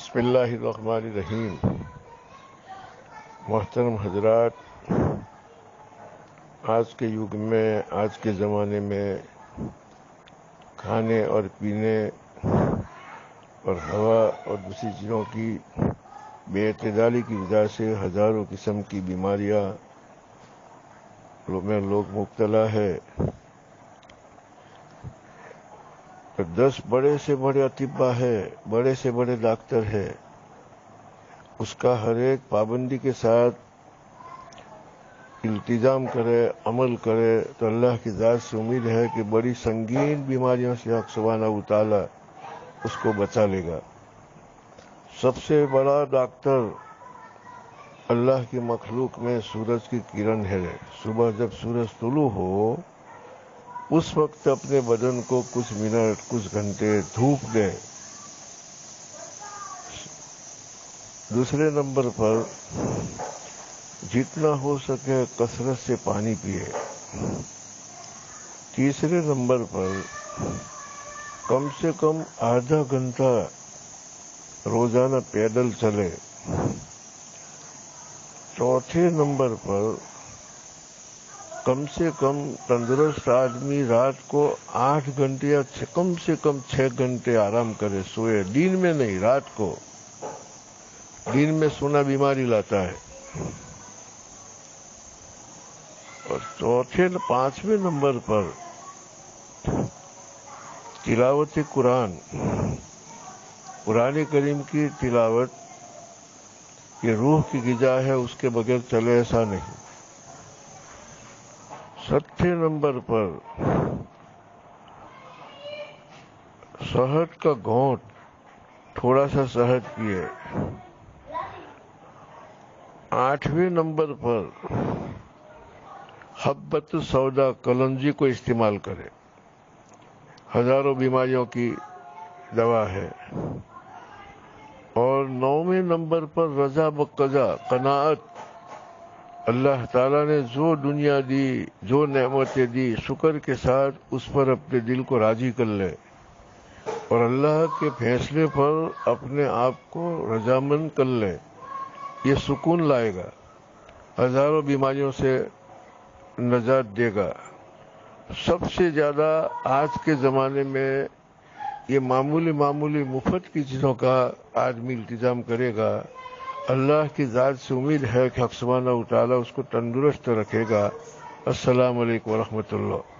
بسم اللہ الرحمن الرحیم۔ محترم حضرات، آج کے یگ میں، آج کے زمانے میں کھانے اور پینے اور ہوا اور دوسری چیزوں کی بے اعتدالی کی وجہ سے ہزاروں قسم کی بیماریاں میں لوگ مبتلا ہے۔ 10 بڑے سے بڑے اطباء ہے، بڑے سے بڑے ڈاکٹر ہے، اس کا ہر ایک پابندی کے ساتھ التزام کرے، عمل کرے تو اللہ کی ذات سے امید ہے کہ بڑی سنگین بیماریوں سے حق سبحانہ و تعالی اس کو بچا لے گا۔ سب سے بڑا ڈاکٹر اللہ کی مخلوق میں سورج کی کرن ہے۔ صبح جب سورج طلوع ہو اس وقت اپنے بدن کو کچھ منٹ، کچھ گھنٹے دھوپ دے۔ دوسرے نمبر پر جتنا ہو سکے کثرت سے پانی پیے۔ تیسرے نمبر پر کم سے کم آدھا گھنٹہ روزانہ پیدل چلے۔ چوتھے نمبر پر کم سے کم تندرست آدمی رات کو 8 گھنٹے یا کم سے کم 6 گھنٹے آرام کرے، سوئے۔ دن میں نہیں، رات کو۔ دن میں سونا بیماری لاتا ہے۔ اور پانچویں نمبر پر تلاوت قرآن کریم کی تلاوت یہ روح کی غذا ہے، اس کے بغیر چلے ایسا نہیں۔ 7 نمبر پر شہد کا گھونٹ، تھوڑا سا شہد پیے۔ 8ویں نمبر پر حبۃ سودا کلونجی کو استعمال کرے، ہزاروں بیماریوں کی دوا ہے۔ اور 9ویں نمبر پر رضا بقضا، قناعت۔ اللہ تعالیٰ نے جو دنیا دی، جو نعمتیں دی، شکر کے ساتھ اس پر اپنے دل کو راضی کر لے اور اللہ کے فیصلے پر اپنے آپ کو رضامند کر لے، یہ سکون لائے گا، ہزاروں بیماریوں سے نجات دے گا۔ سب سے زیادہ آج کے زمانے میں یہ معمولی مفت کی چیزوں کا آدمی التزام کرے گا، اللہ کی ذات سے امید ہے کہ حق سبحانہ و تعالی اس کو تندرست رکھے گا۔ السلام علیکم ورحمۃ اللہ۔